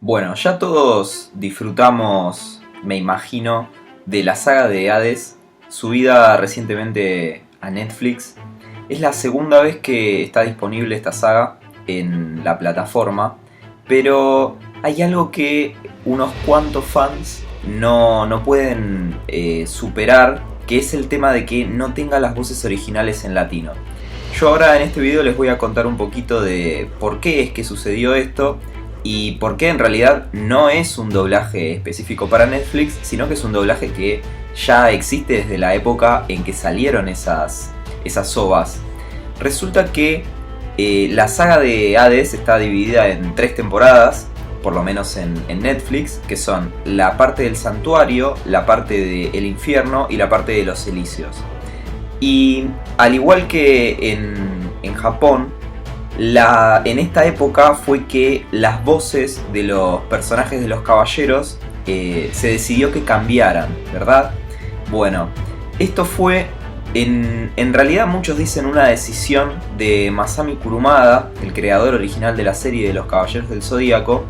Bueno, ya todos disfrutamos, me imagino, de la saga de Hades, subida recientemente a Netflix. Es la segunda vez que está disponible esta saga en la plataforma, pero hay algo que unos cuantos fans no pueden superar, que es el tema de que no tenga las voces originales en latino. Yo ahora en este video les voy a contar un poquito de por qué es que sucedió esto y por qué en realidad no es un doblaje específico para Netflix, sino que es un doblaje que ya existe desde la época en que salieron esas OVAs. Resulta que la saga de Hades está dividida en 3 temporadas, por lo menos en Netflix, que son la parte del santuario, la parte del infierno y la parte de los elíseos. Y al igual que en Japón, en esta época fue que las voces de los personajes de los caballeros se decidió que cambiaran, ¿verdad? Bueno, esto fue, en realidad muchos dicen una decisión de Masami Kurumada, el creador original de la serie de los Caballeros del Zodíaco,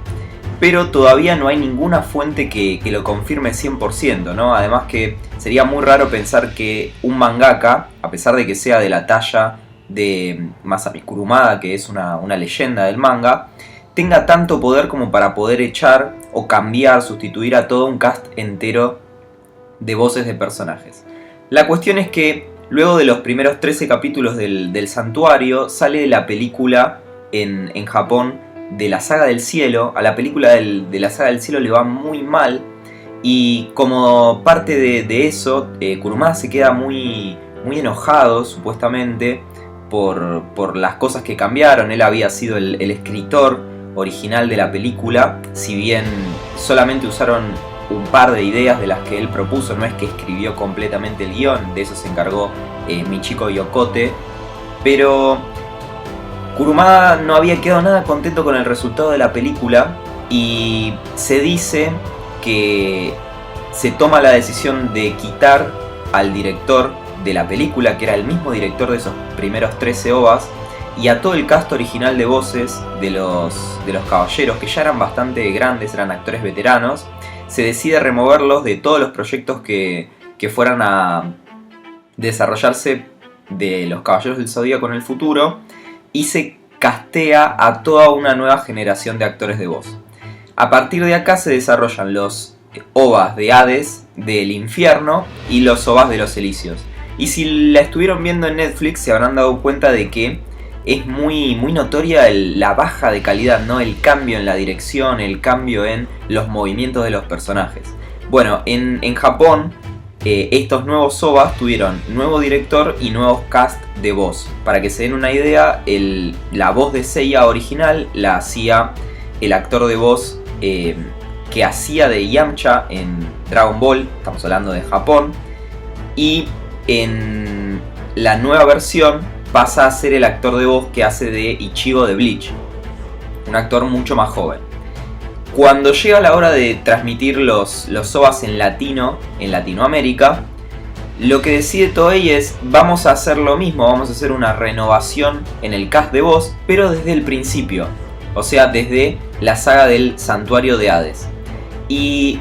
pero todavía no hay ninguna fuente que lo confirme 100%, ¿no? Además que sería muy raro pensar que un mangaka, a pesar de que sea de la talla de Masami Kurumada, que es una leyenda del manga, tenga tanto poder como para poder echar o cambiar, sustituir a todo un cast entero de voces de personajes. La cuestión es que luego de los primeros 13 capítulos del santuario sale la película en Japón de la Saga del Cielo. A la película de la Saga del Cielo le va muy mal, y como parte de eso, Kurumada se queda muy enojado supuestamente por las cosas que cambiaron. Él había sido el escritor original de la película, si bien solamente usaron un par de ideas de las que él propuso, no es que escribió completamente el guión, de eso se encargó Michiko Yokote, pero Kurumada no había quedado nada contento con el resultado de la película y se dice que se toma la decisión de quitar al director de la película, que era el mismo director de esos primeros 13 OVAs, y a todo el cast original de voces de los caballeros, que ya eran bastante grandes, eran actores veteranos. Se decide removerlos de todos los proyectos que fueran a desarrollarse de los Caballeros del Zodíaco en el futuro, y se castea a toda una nueva generación de actores de voz. A partir de acá se desarrollan los OVAs de Hades, del infierno, y los OVAs de los elíseos. Y si la estuvieron viendo en Netflix se habrán dado cuenta de que es muy notoria la baja de calidad, ¿no? El cambio en la dirección, el cambio en los movimientos de los personajes. Bueno, en Japón estos nuevos OVAs tuvieron nuevo director y nuevos cast de voz. Para que se den una idea, la voz de Seiya original la hacía el actor de voz que hacía de Yamcha en Dragon Ball, estamos hablando de Japón, y en la nueva versión pasa a ser el actor de voz que hace de Ichigo de Bleach, un actor mucho más joven. Cuando llega la hora de transmitir los OVAs en latino, en Latinoamérica, lo que decide Toei es: vamos a hacer lo mismo, vamos a hacer una renovación en el cast de voz, pero desde el principio, o sea, desde la saga del Santuario de Hades. Y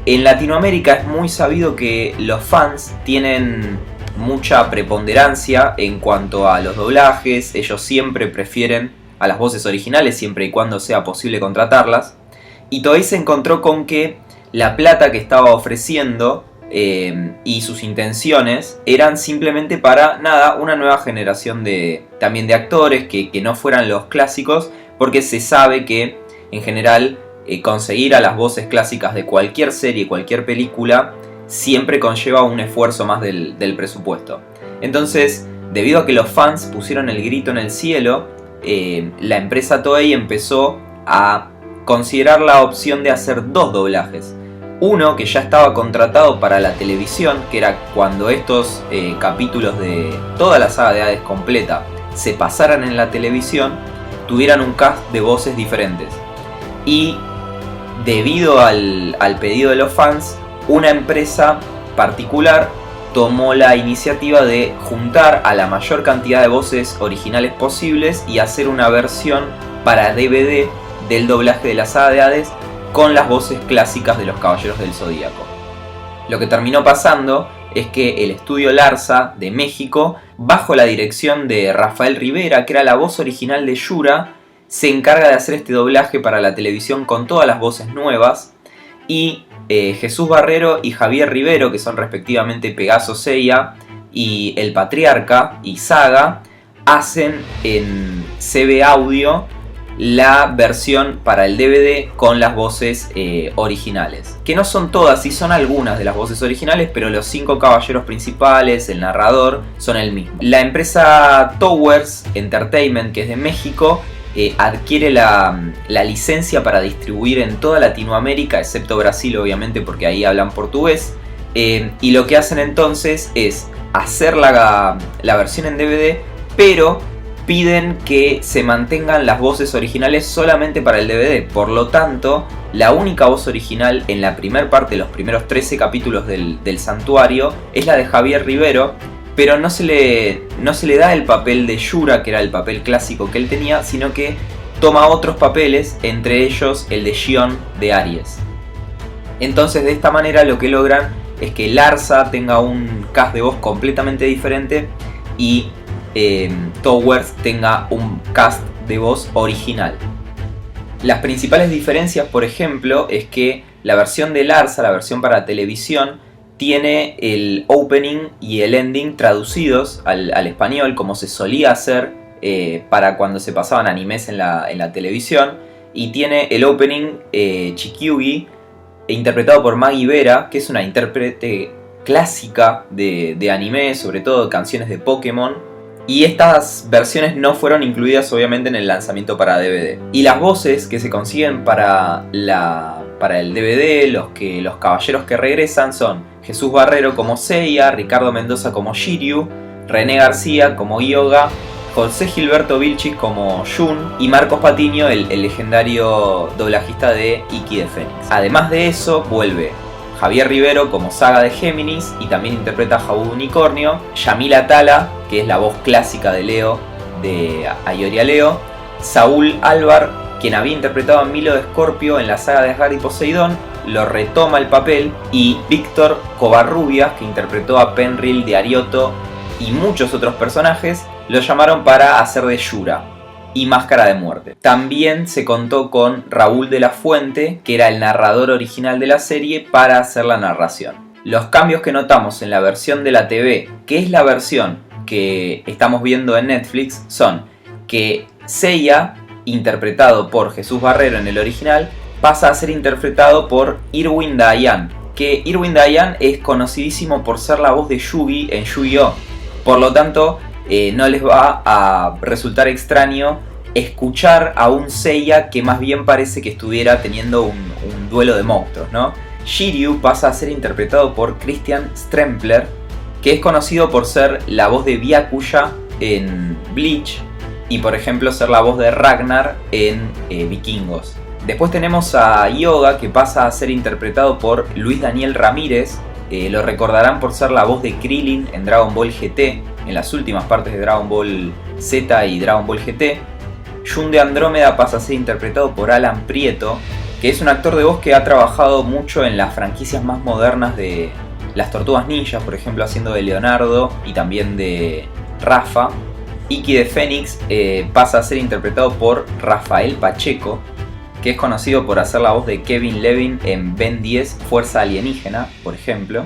en Latinoamérica es muy sabido que los fans tienen mucha preponderancia en cuanto a los doblajes. Ellos siempre prefieren a las voces originales, siempre y cuando sea posible contratarlas. Y Toei se encontró con que la plata que estaba ofreciendo y sus intenciones eran simplemente para una nueva generación también de actores que no fueran los clásicos, porque se sabe que en general conseguir a las voces clásicas de cualquier serie, cualquier película, siempre conlleva un esfuerzo más del presupuesto. Entonces, debido a que los fans pusieron el grito en el cielo, la empresa Toei empezó a considerar la opción de hacer 2 doblajes. Uno que ya estaba contratado para la televisión, que era cuando estos capítulos de toda la saga de Hades completa se pasaran en la televisión, tuvieran un cast de voces diferentes. Y debido al pedido de los fans, una empresa particular tomó la iniciativa de juntar a la mayor cantidad de voces originales posibles y hacer una versión para DVD del doblaje de la saga de Hades con las voces clásicas de los Caballeros del Zodíaco. Lo que terminó pasando es que el estudio Larsa de México, bajo la dirección de Rafael Rivera, que era la voz original de Yura, se encarga de hacer este doblaje para la televisión con todas las voces nuevas, y Jesús Barrero y Javier Rivero, que son respectivamente Pegaso Seiya y El Patriarca y Saga, hacen en CB Audio la versión para el DVD con las voces originales. Que no son todas, sí son algunas de las voces originales, pero los 5 caballeros principales, el narrador, son el mismo. La empresa Towers Entertainment, que es de México, adquiere la licencia para distribuir en toda Latinoamérica, excepto Brasil obviamente porque ahí hablan portugués, y lo que hacen entonces es hacer la versión en DVD, pero piden que se mantengan las voces originales solamente para el DVD. Por lo tanto, la única voz original en la primera parte, los primeros 13 capítulos del Santuario, es la de Javier Rivero, pero no se le da el papel de Yura, que era el papel clásico que él tenía, sino que toma otros papeles, entre ellos el de Xion de Aries. Entonces, de esta manera lo que logran es que Larsa tenga un cast de voz completamente diferente y Towers tenga un cast de voz original. Las principales diferencias, por ejemplo, es que la versión de Larsa, la versión para televisión, tiene el opening y el ending traducidos al español, como se solía hacer para cuando se pasaban animes en la televisión, y tiene el opening Chikyugi, interpretado por Magi Vera, que es una intérprete clásica de anime, sobre todo de canciones de Pokémon. Y estas versiones no fueron incluidas obviamente en el lanzamiento para DVD. Y las voces que se consiguen para el DVD, los caballeros que regresan, son Jesús Barrero como Seiya, Ricardo Mendoza como Shiryu, René García como Hyoga, José Gilberto Vilchis como Jun y Marcos Patiño, el legendario doblajista de Iki de Fénix. Además de eso, vuelve Javier Rivero como Saga de Géminis y también interpreta a Jabú Unicornio, Yamila Tala, que es la voz clásica de Leo, de Ayori a Leo, Saúl Álvar, quien había interpretado a Milo de Escorpio en la saga de Asgard y Poseidón, lo retoma el papel, y Víctor Covarrubias, que interpretó a Penril de Arioto y muchos otros personajes, lo llamaron para hacer de Yura y Máscara de Muerte. También se contó con Raúl de la Fuente, que era el narrador original de la serie, para hacer la narración. Los cambios que notamos en la versión de la TV, que es la versión que estamos viendo en Netflix, son que Seiya, interpretado por Jesús Barrero en el original, pasa a ser interpretado por Irwin Dayan, que Irwin Dayan es conocidísimo por ser la voz de Yugi en Yu-Gi-Oh! Por lo tanto, no les va a resultar extraño escuchar a un Seiya que más bien parece que estuviera teniendo un duelo de monstruos, ¿no? Shiryu pasa a ser interpretado por Christian Strempler, que es conocido por ser la voz de Byakuya en Bleach y, por ejemplo, ser la voz de Ragnar en Vikingos. Después tenemos a Hyoga, que pasa a ser interpretado por Luis Daniel Ramírez. Lo recordarán por ser la voz de Krillin en Dragon Ball GT, en las últimas partes de Dragon Ball Z y Dragon Ball GT. Jun de Andrómeda pasa a ser interpretado por Alan Prieto, que es un actor de voz que ha trabajado mucho en las franquicias más modernas de las Tortugas Ninjas, por ejemplo haciendo de Leonardo y también de Rafa. Iki de Fénix pasa a ser interpretado por Rafael Pacheco, que es conocido por hacer la voz de Kevin Levin en Ben 10 Fuerza Alienígena, por ejemplo.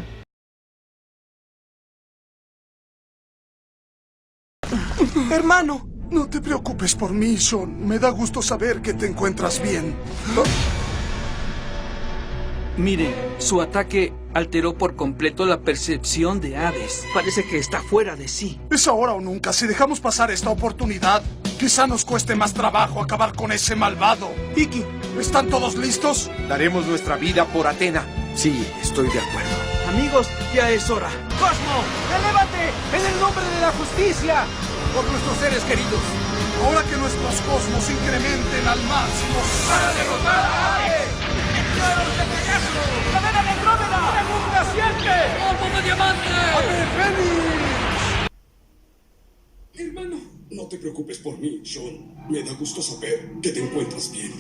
Hermano, no te preocupes por mí, Sean. Me da gusto saber que te encuentras bien. Miren, su ataque alteró por completo la percepción de Hades. Parece que está fuera de sí. Es ahora o nunca. Si dejamos pasar esta oportunidad, quizá nos cueste más trabajo acabar con ese malvado. Iki, ¿están todos listos? Daremos nuestra vida por Atena. Sí, estoy de acuerdo. Amigos, ya es hora. ¡Cosmo! ¡Elévate! ¡En el nombre de la justicia! ¡Por nuestros seres queridos! Ahora que nuestros cosmos incrementen al máximo ¡Para derrotar a Hades! ¡Claros de Pegaso! ¡Cadena de Andrómeda! ¡Segunda siente! ¡Polvo de diamante! ¡Fénix! Hermano, no te preocupes por mí, Sean. Me da gusto saber que te encuentras bien.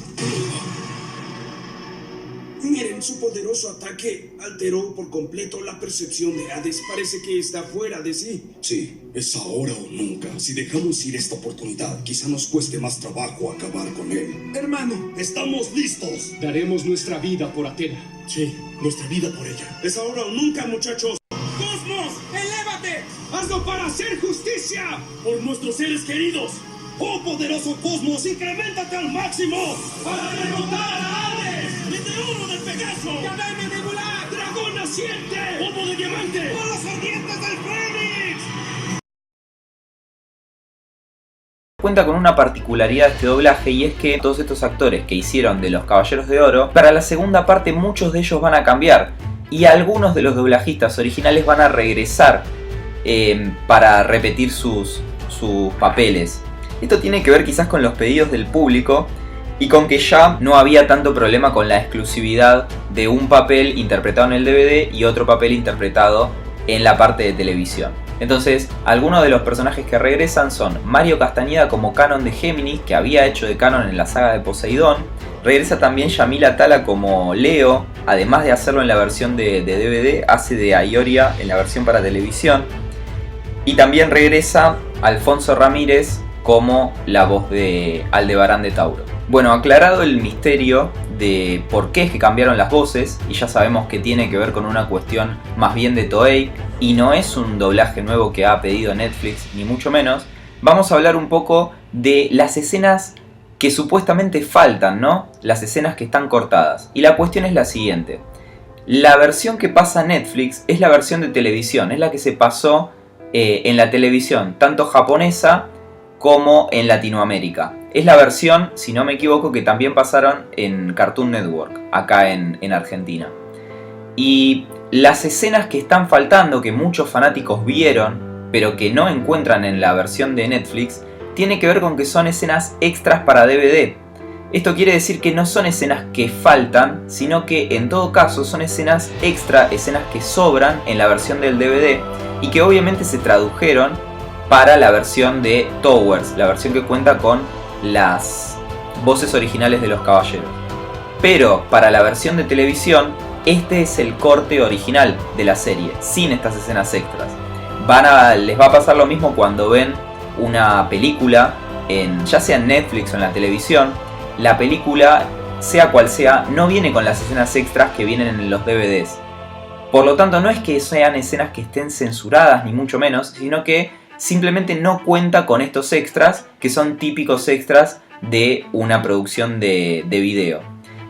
Miren, su poderoso ataque alteró por completo la percepción de Hades. Parece que está fuera de sí. Sí, es ahora o nunca. Si dejamos ir esta oportunidad, quizá nos cueste más trabajo acabar con él. Hermano, ¡Estamos listos! Daremos nuestra vida por Athena. Sí, nuestra vida por ella. es ahora o nunca, muchachos. ¡Cosmos, elévate! ¡Hazlo para hacer justicia! ¡Por nuestros seres queridos! ¡Oh, poderoso Cosmos, increméntate al máximo! ¡Para derrotar a Hades! ¡Meteoro del Pegaso! ¡Llame Nebular! ¡Dragón naciente! ¡Polvo de diamante! ¡Por los ardientes del Fénix! Cuenta con una particularidad este doblaje, y es que todos estos actores que hicieron de los Caballeros de Oro, para la segunda parte muchos de ellos van a cambiar, y algunos de los doblajistas originales van a regresar para repetir sus papeles. Esto tiene que ver quizás con los pedidos del público y con que ya no había tanto problema con la exclusividad de un papel interpretado en el DVD y otro papel interpretado en la parte de televisión. Entonces, algunos de los personajes que regresan son Mario Castañeda como Canon de Géminis, que había hecho de Canon en la saga de Poseidón. Regresa también Yamila Tala como Leo, además de hacerlo en la versión de DVD, hace de Aioria en la versión para televisión. Y también regresa Alfonso Ramírez como la voz de Aldebarán de Tauro. Bueno, aclarado el misterio de por qué es que cambiaron las voces, y ya sabemos que tiene que ver con una cuestión más bien de Toei, y no es un doblaje nuevo que ha pedido Netflix, ni mucho menos, vamos a hablar un poco de las escenas que supuestamente faltan, ¿no? Las escenas que están cortadas. Y la cuestión es la siguiente. La versión que pasa Netflix es la versión de televisión, es la que se pasó en la televisión, tanto japonesa como en Latinoamérica. Es la versión, si no me equivoco, que también pasaron en Cartoon Network, acá en Argentina. Y las escenas que están faltando, que muchos fanáticos vieron, pero que no encuentran en la versión de Netflix, tiene que ver con que son escenas extras para DVD. Esto quiere decir que no son escenas que faltan, sino que en todo caso son escenas extra, escenas que sobran en la versión del DVD y que obviamente se tradujeron para la versión de Towers, la versión que cuenta con las voces originales de los caballeros. Pero para la versión de televisión, este es el corte original de la serie, sin estas escenas extras. Les va a pasar lo mismo cuando ven una película, ya sea en Netflix o en la televisión. La película, sea cual sea, no viene con las escenas extras que vienen en los DVDs. Por lo tanto, no es que sean escenas que estén censuradas, ni mucho menos, sino que simplemente no cuenta con estos extras, que son típicos extras de una producción de video.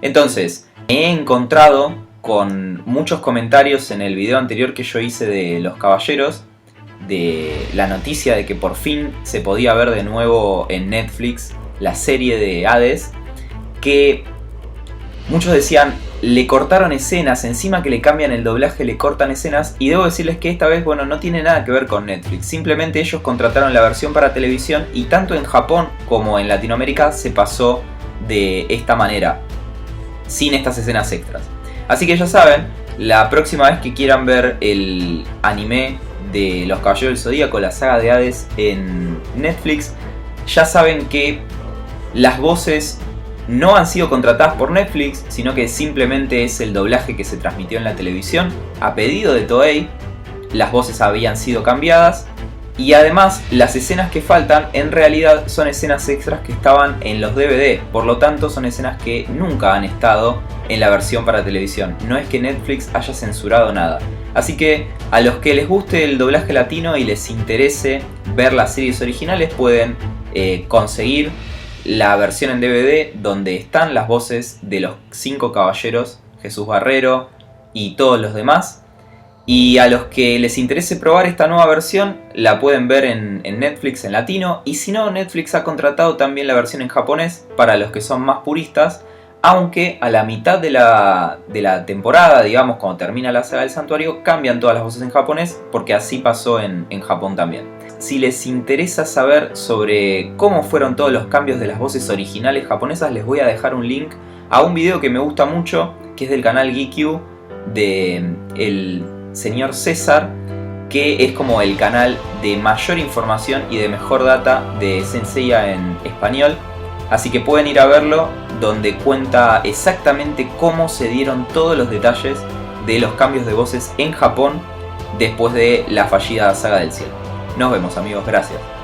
Entonces, me he encontrado con muchos comentarios en el video anterior que yo hice de Los Caballeros, de la noticia de que por fin se podía ver de nuevo en Netflix la serie de Hades, que muchos decían, le cortaron escenas, encima que le cambian el doblaje le cortan escenas, y debo decirles que esta vez, bueno, no tiene nada que ver con Netflix, simplemente ellos contrataron la versión para televisión y tanto en Japón como en Latinoamérica se pasó de esta manera, sin estas escenas extras. Así que ya saben, la próxima vez que quieran ver el anime de Los Caballeros del Zodíaco, la saga de Hades en Netflix, ya saben que las voces no han sido contratadas por Netflix, sino que simplemente es el doblaje que se transmitió en la televisión a pedido de Toei. Las voces habían sido cambiadas y además las escenas que faltan en realidad son escenas extras que estaban en los DVD, por lo tanto son escenas que nunca han estado en la versión para televisión. No es que Netflix haya censurado nada. Así que a los que les guste el doblaje latino y les interese ver las series originales, pueden conseguir la versión en DVD donde están las voces de los 5 caballeros, Jesús Barrero y todos los demás. Y a los que les interese probar esta nueva versión, la pueden ver en Netflix en latino. Y si no, Netflix ha contratado también la versión en japonés para los que son más puristas. Aunque a la mitad de la temporada, digamos, cuando termina la saga del santuario, cambian todas las voces en japonés, porque así pasó en Japón también. Si les interesa saber sobre cómo fueron todos los cambios de las voces originales japonesas, les voy a dejar un link a un video que me gusta mucho, que es del canal Geekyuu, de el señor César, que es como el canal de mayor información y de mejor data de Saint Seiya en español. Así que pueden ir a verlo, donde cuenta exactamente cómo se dieron todos los detalles de los cambios de voces en Japón después de la fallida Saga del Cielo. Nos vemos amigos, gracias.